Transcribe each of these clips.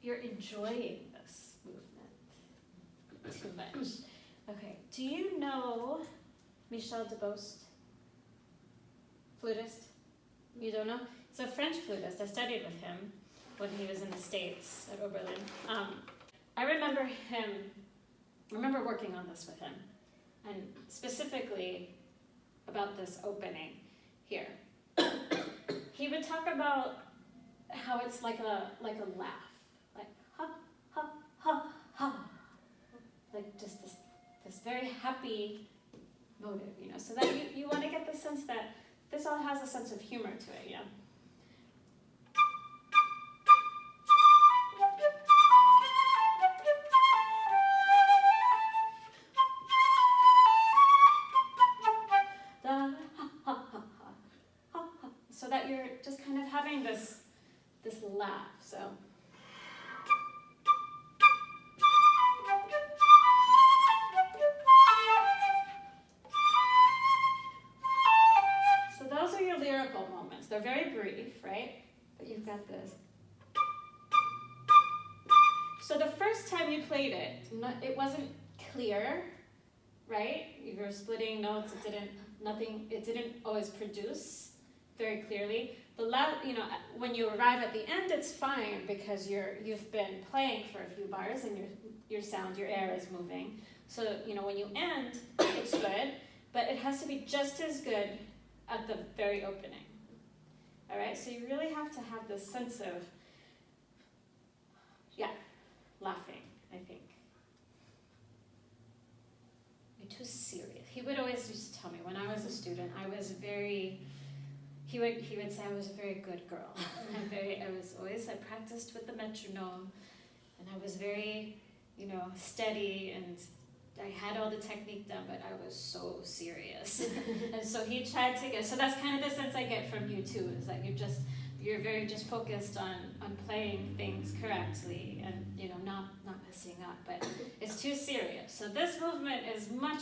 you're enjoying this movement too much. Okay, do you know Michel Debost? Flutist? You don't know? He's a French flutist. I studied with him when he was in the States at Oberlin. I remember working on this with him, and specifically about this opening here. He would talk about how it's like a laugh, like ha ha ha ha, like just this very happy motive, you know. So that you want to get the sense that this all has a sense of humor to it, you know. So that you're just kind of having this laugh. So those are your lyrical moments. They're very brief, right? But you've got this. So the first time you played it, it wasn't clear, right? You were splitting notes. It didn't always produce very clearly. When you arrive at the end, it's fine because you've been playing for a few bars and your air is moving. So when you end, it's good, but it has to be just as good at the very opening. All right, so you really have to have this sense of, laughing, I think. You're too serious. He would always used to tell me when I was a student, he would say I was a very good girl. I practiced with the metronome, and I was very, steady, and I had all the technique done, but I was so serious. And so he tried to so that's kind of the sense I get from you too, is that you're very just focused on playing things correctly and, not messing up, but it's too serious. So this movement is much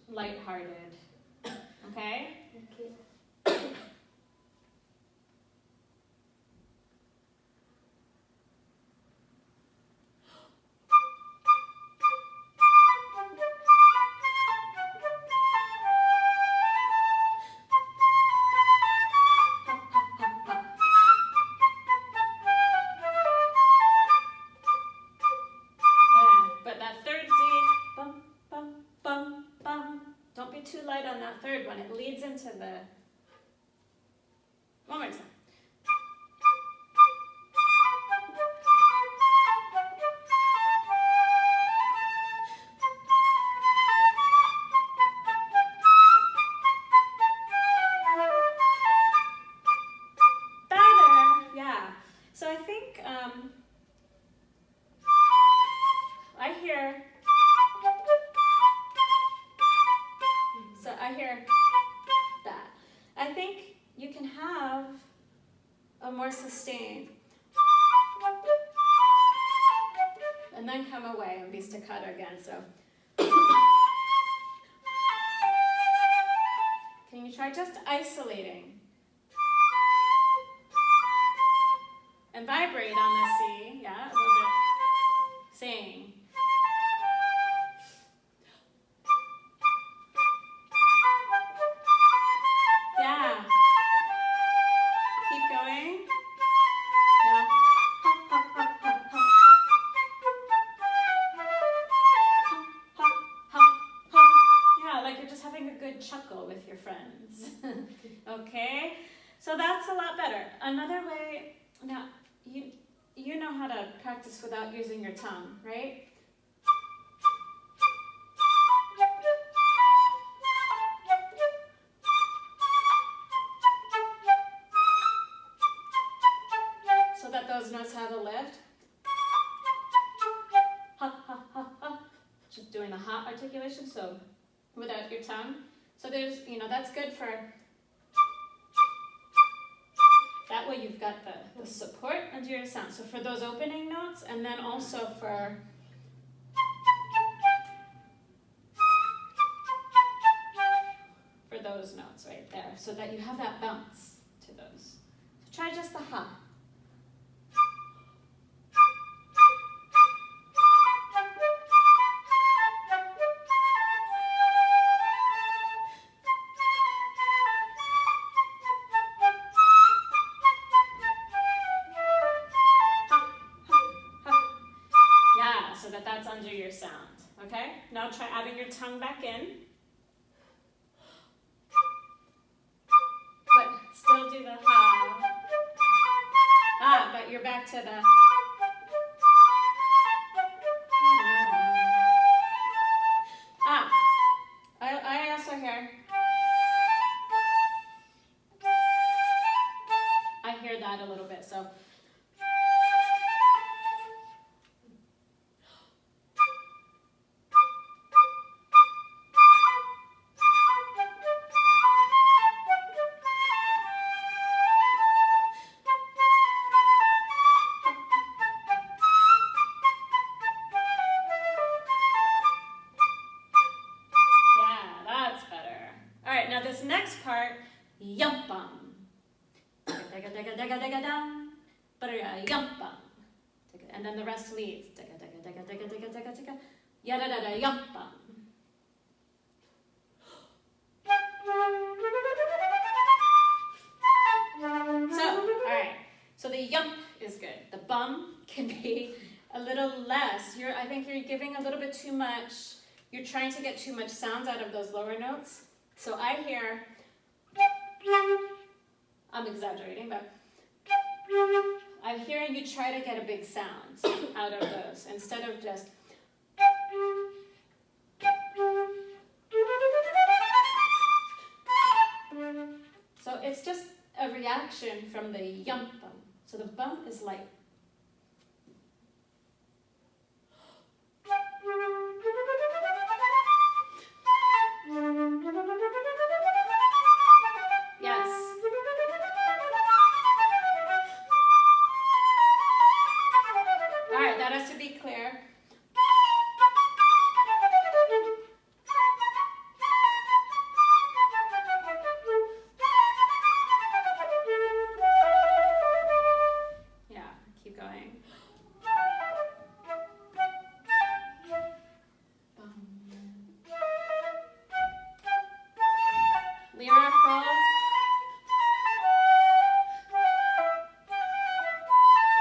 lighthearted, okay? Okay. Too light on that third one. It leads into the... One more time. Better, yeah. So I think I hear... So I hear that. I think you can have a more sustained, and then come away and be staccato again. So can you try just isolating and vibrate on the C? Yeah, a little bit. Sing. Chuckle with your friends. Okay, so that's a lot better. Another way, now you know how to practice without using your tongue, right? So that those notes have a lift. Ha ha ha ha. Just doing the ha articulation, so without your tongue. So there's, that's good for, that way you've got the support under your sound. So for those opening notes, and then also for those notes right there, so that you have that bounce to those. So try just the ha. so that that's under your sound. Okay? Now try adding your tongue back in. But still do the ha. But you're back to the. I also hear. I hear that a little bit, so. This next part, yumpum. Yumpum. And then the rest leads. Yumpum. So, alright. So the yump is good. The bum can be a little less. I think you're giving a little bit too much. You're trying to get too much sounds out of those lower notes. So I hear, I'm exaggerating, but I'm hearing you try to get a big sound out of those instead of just. So it's just a reaction from the yump bum. So the bum is like. Yes. All right, that has to be clear. Yeah, keep going. Lyrical.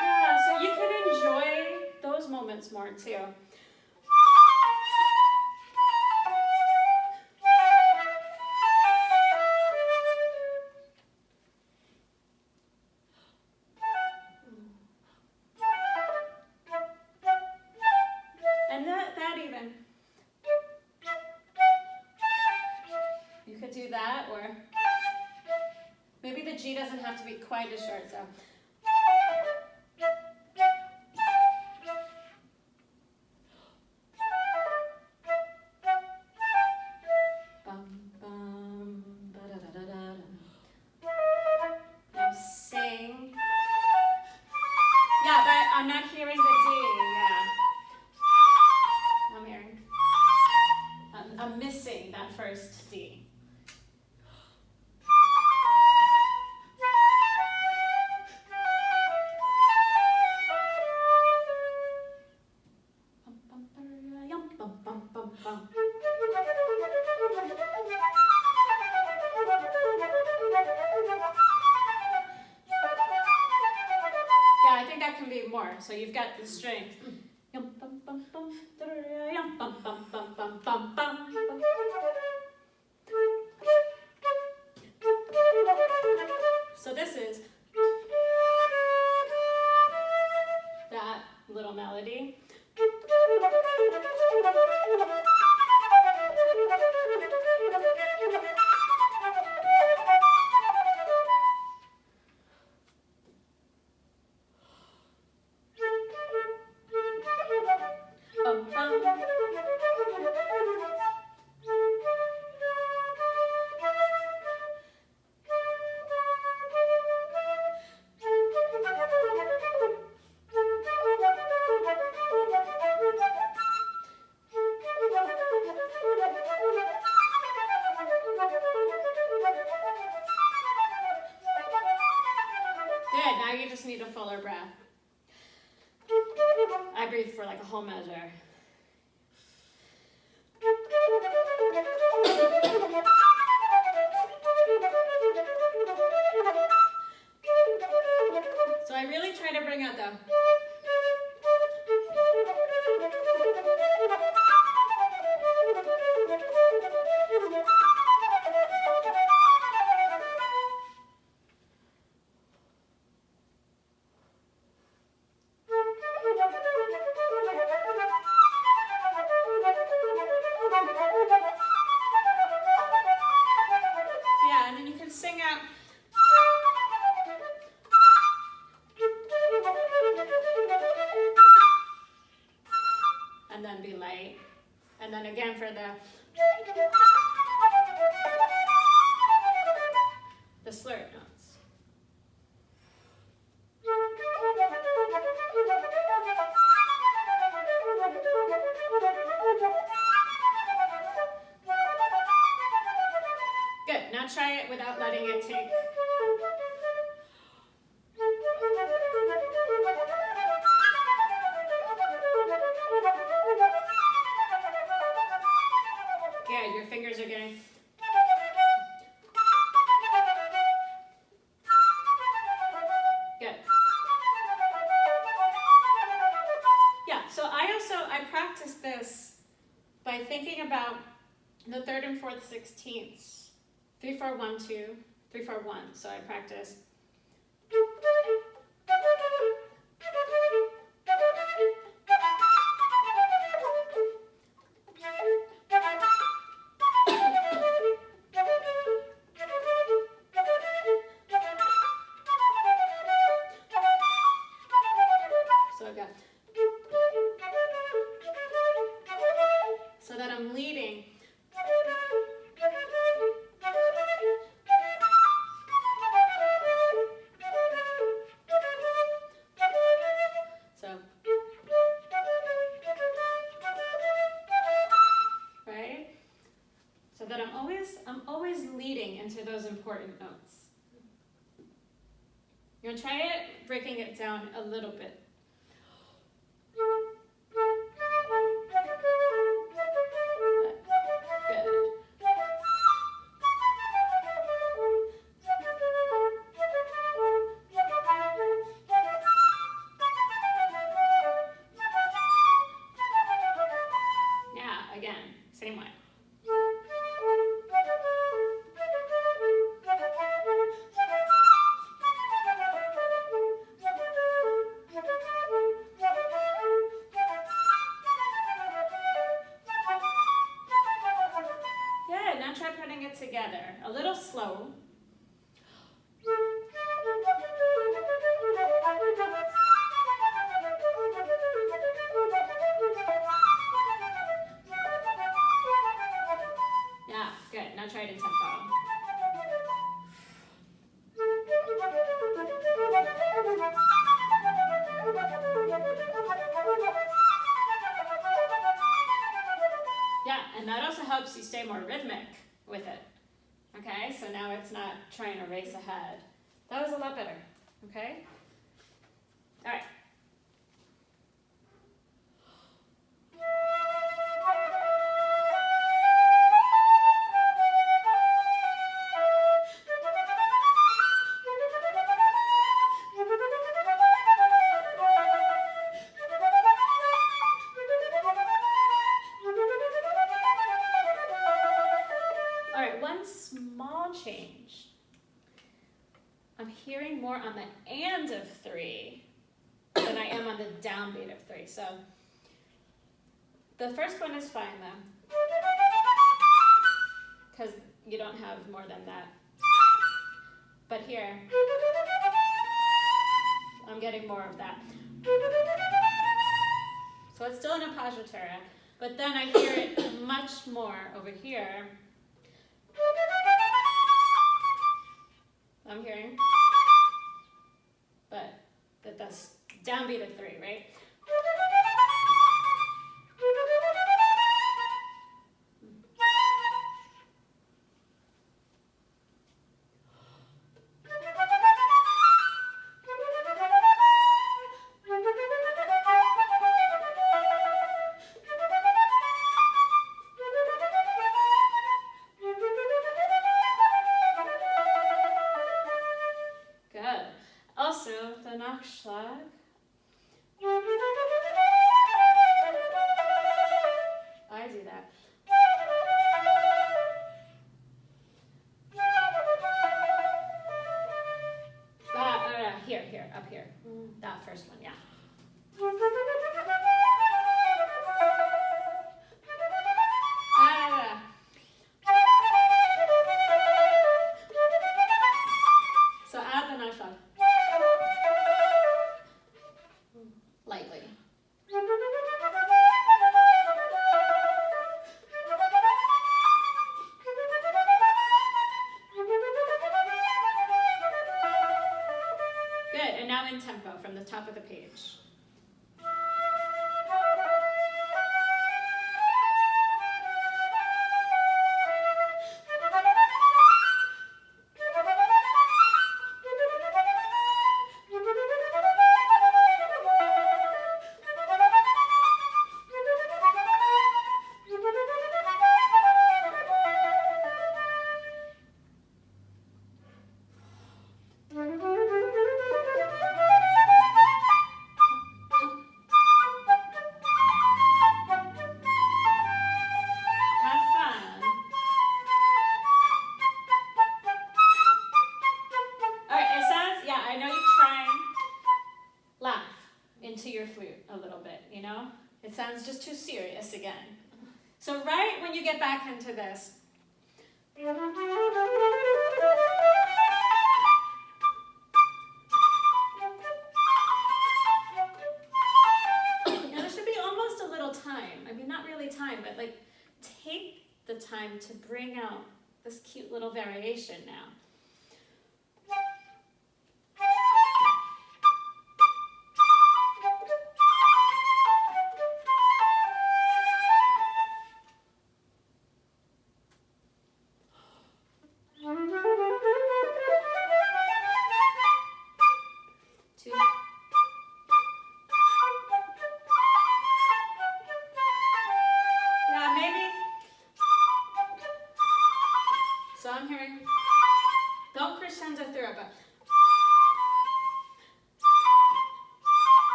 Yeah, so you can enjoy those moments more too. And that even. You could do that, or maybe the G doesn't have to be quite as short, so. Now sing. Yeah, but I'm not hearing the D, yeah. I'm hearing. I'm missing that first D. Yeah, I think that can be more. So you've got the string. So this is that little melody. Good, now you just need a fuller breath. I breathe for like a whole measure. So I really try to bring out the. then be light. And then again for the slurred notes. Good, now try it without letting it take. Yeah, your fingers are getting. Good. Yeah, so I practice this by thinking about the third and fourth sixteenths. 3, 4, 1, 2, 3, 4, 1. So I practice. So I've got. So that I'm leading. I'm always leading into those important notes. You're gonna try it, breaking it down a little bit. Good. Yeah, again, same way. Try putting it together a little slow. Yeah, good. Now try it in tempo. Yeah, and that also helps you stay more rhythmic with it. Okay, so now it's not trying to race ahead. That was a lot better. Okay? All right. Change. I'm hearing more on the and of 3 than I am on the downbeat of 3. So the first one is fine though, because you don't have more than that. But here, I'm getting more of that. So it's still an appoggiatura, but then I hear it much more over here. I'm hearing, but that's downbeat of 3, right? Also, the Nachschlag. know? It sounds just too serious again. So right when you get back into this, now there should be almost a little time. I mean, not really time, but like take the time to bring out this cute little variation now.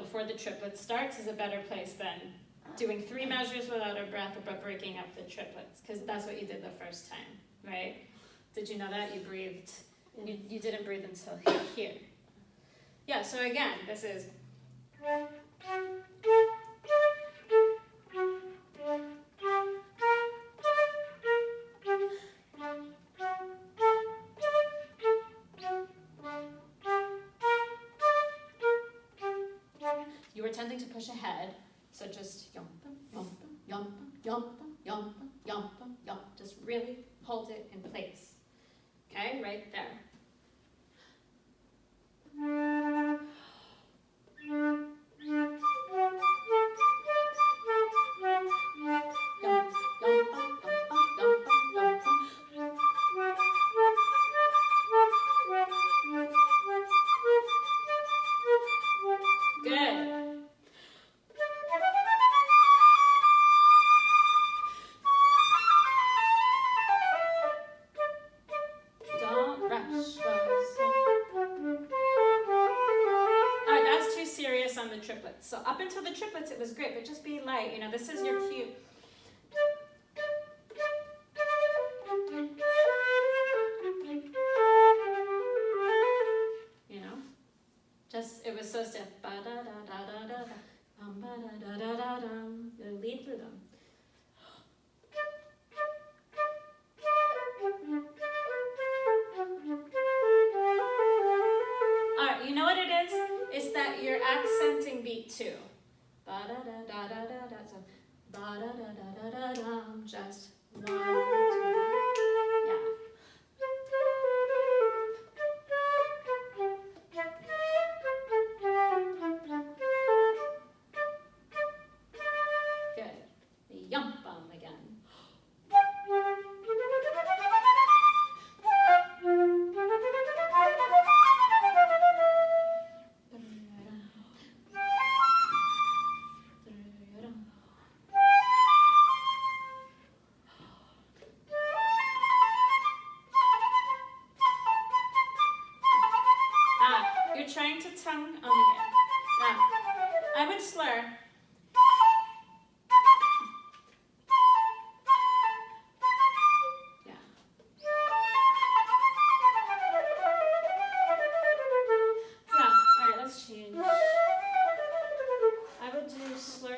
Before the triplet starts is a better place than doing 3 measures without a breath but breaking up the triplets, because that's what you did the first time, right? Did you know that? You breathed, you didn't breathe until here. Yeah, so again, this is... tending to push ahead, so just yompa, yompa, yompa, yompa, yompa, yompa, yompa. Just really hold it in place. Okay, right there. So up until the triplets, it was great, but just be light. You know, this is your cue. You know, just it was so stiff. Ba da da da da da da. Ba da da da da da. Lead through them. All right, you know what it is? It's that you're accenting beat 2. Ba da da da da da da. So ba da da da da da da. Just 1, 2. Yeah.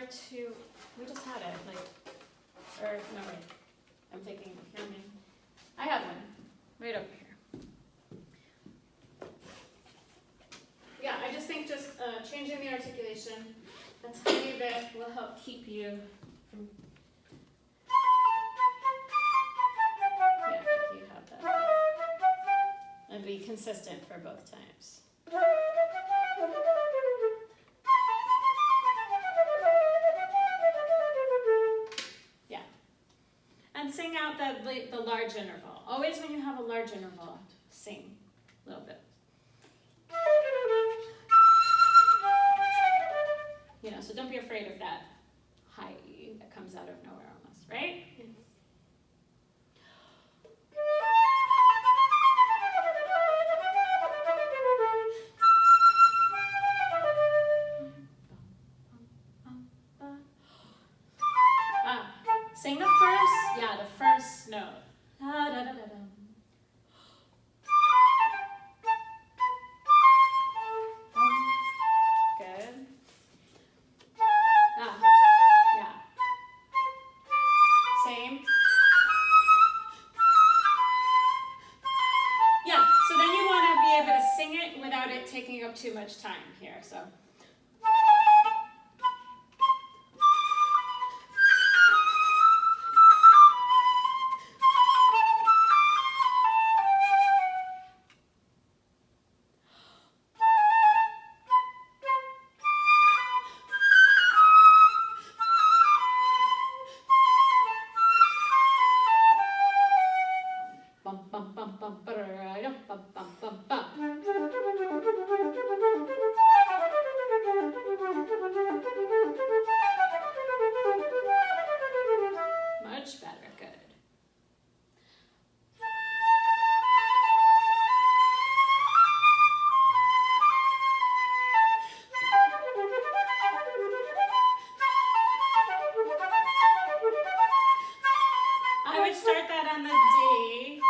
to, we just had it, like, or, no, wait, I'm thinking, I have one, right over here. Yeah, I just think just changing the articulation a tiny bit will help keep you from, yeah, I think you have that. And be consistent for both times. Yeah. And sing out the large interval. Always when you have a large interval, sing a little bit. You know, so don't be afraid of that high E that comes out of nowhere almost, right? Yes. Sing the first note. Da, da, da, da, da. Good. Yeah. Same. Yeah, so then you want to be able to sing it without it taking up too much time here, so. Much better, good. I would start that on the D.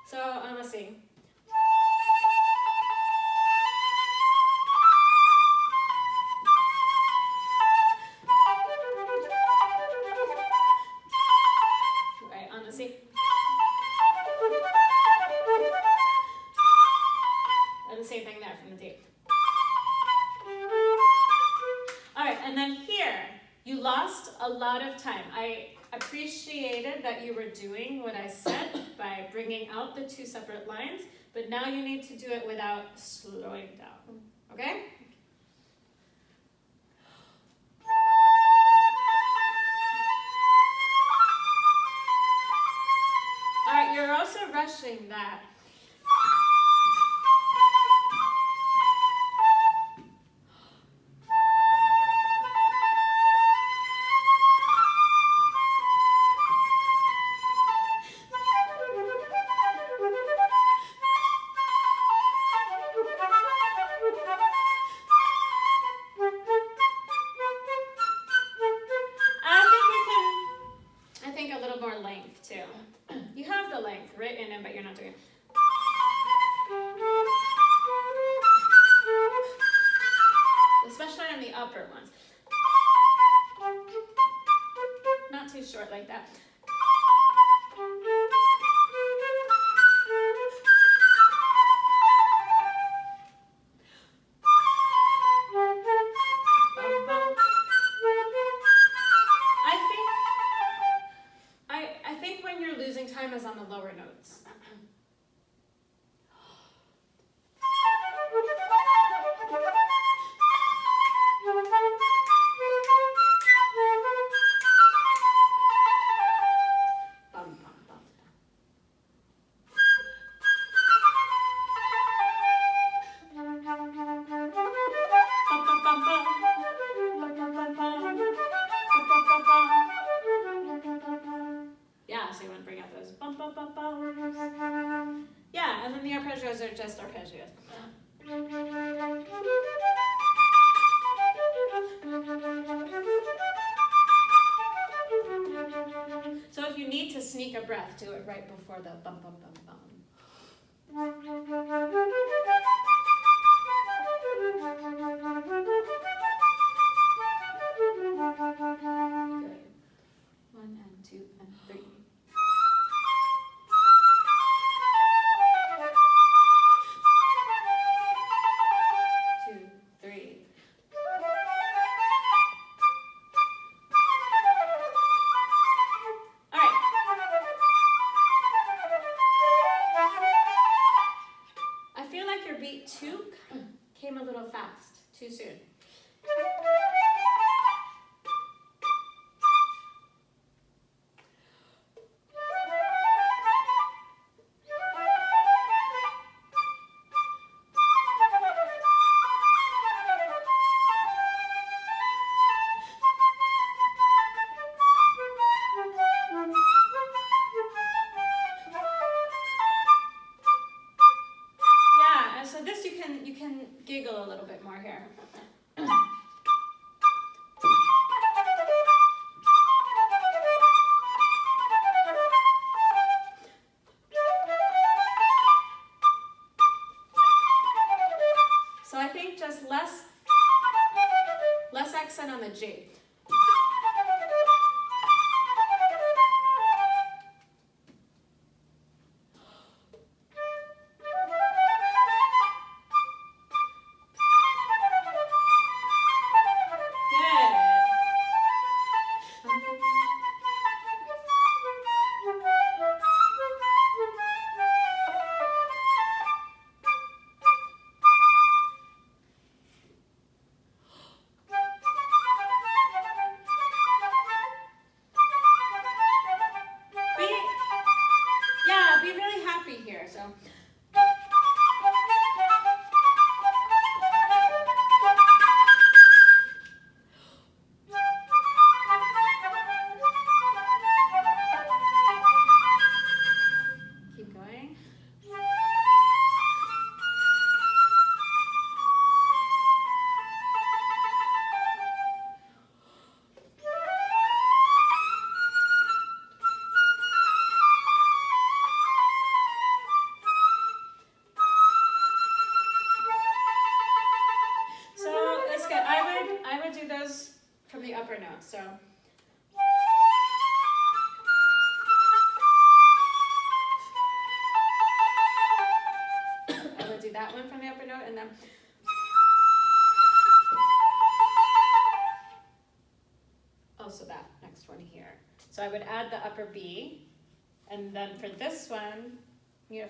So, let's see. Right, on the C. And the same thing there from the D. All right, and then here, you lost a lot of time. I appreciated that you were doing what I said by bringing out the two separate lines, but now you need to do it without slowing down, okay? All right, you're also rushing that. But you're not doing it. Especially on the upper ones. Not too short like that. I think when you're losing time is on the lower notes. Yeah, so you want to bring out those bum bum bum bum. Yeah, and then the arpeggios are just arpeggios. So if you need to sneak a breath, do it right before the bum bum bum bum. fast, too soon. You can giggle a little bit more here. So I think just less accent on the G. Be really happy here. So. Keep going. Do those from the upper note. So I would do that one from the upper note, and then also that next one here. So I would add the upper B, and then for this one,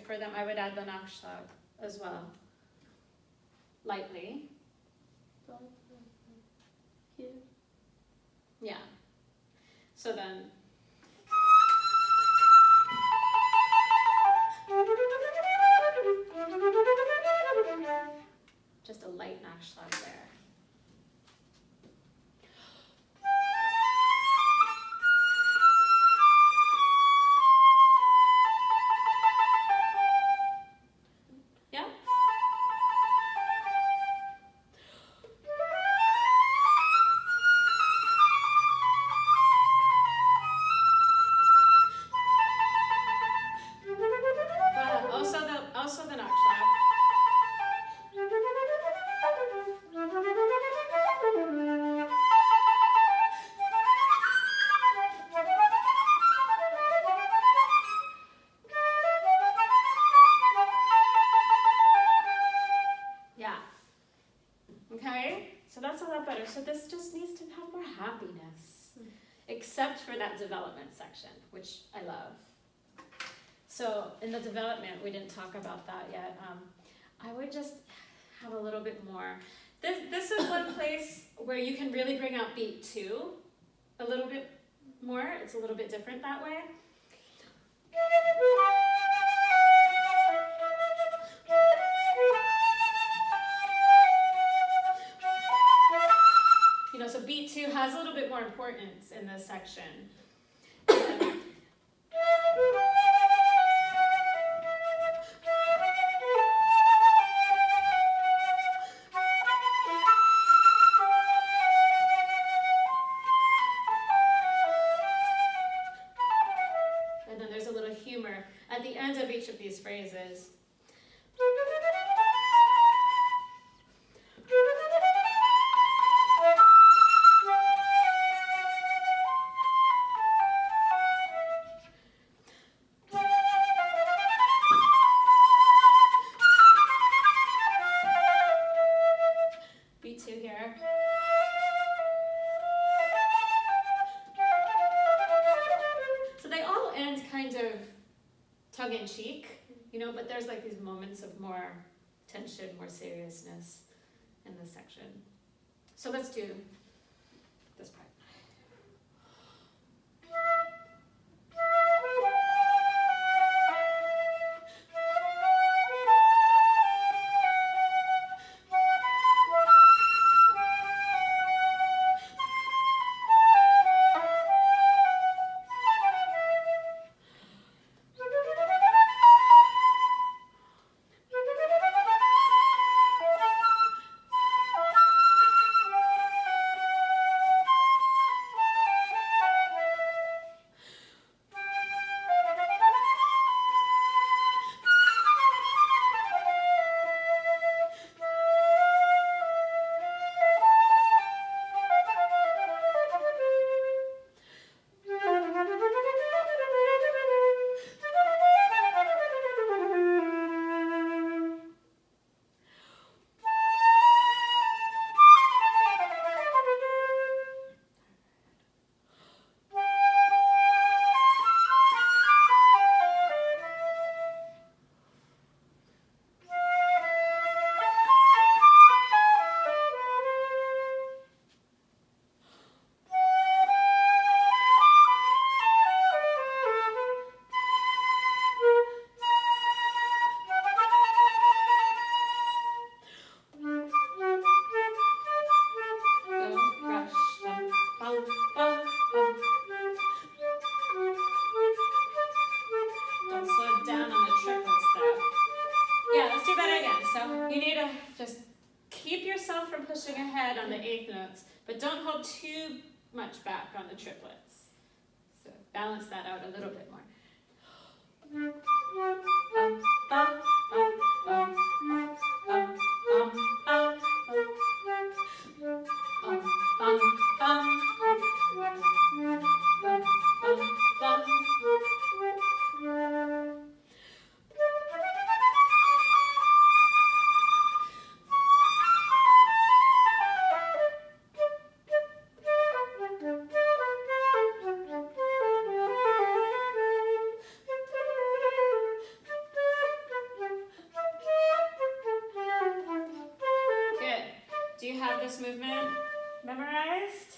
for them I would add the Nachschlag as well, lightly. Yeah. So then just a light Nachschlag there. Yeah? Also the Nachschlag. Yeah. Okay, so that's a lot better. So this just needs to have more happiness, except for that development section, which I love. So in the development, we didn't talk about that yet. I would just have a little bit more. This is one place where you can really bring out beat 2 a little bit more. It's a little bit different that way. So beat 2 has a little bit more importance in this section. And then there's a little humor at the end of each of these phrases. Tongue-in-cheek, but there's like these moments of more tension, more seriousness in direction. So let's do this part. Don't slow down on the triplets though. Yeah, let's do that again. So you need to just keep yourself from pushing ahead on the eighth notes, but don't hold too much back on the triplets. So balance that out a little bit more. Good. Do you have this movement memorized?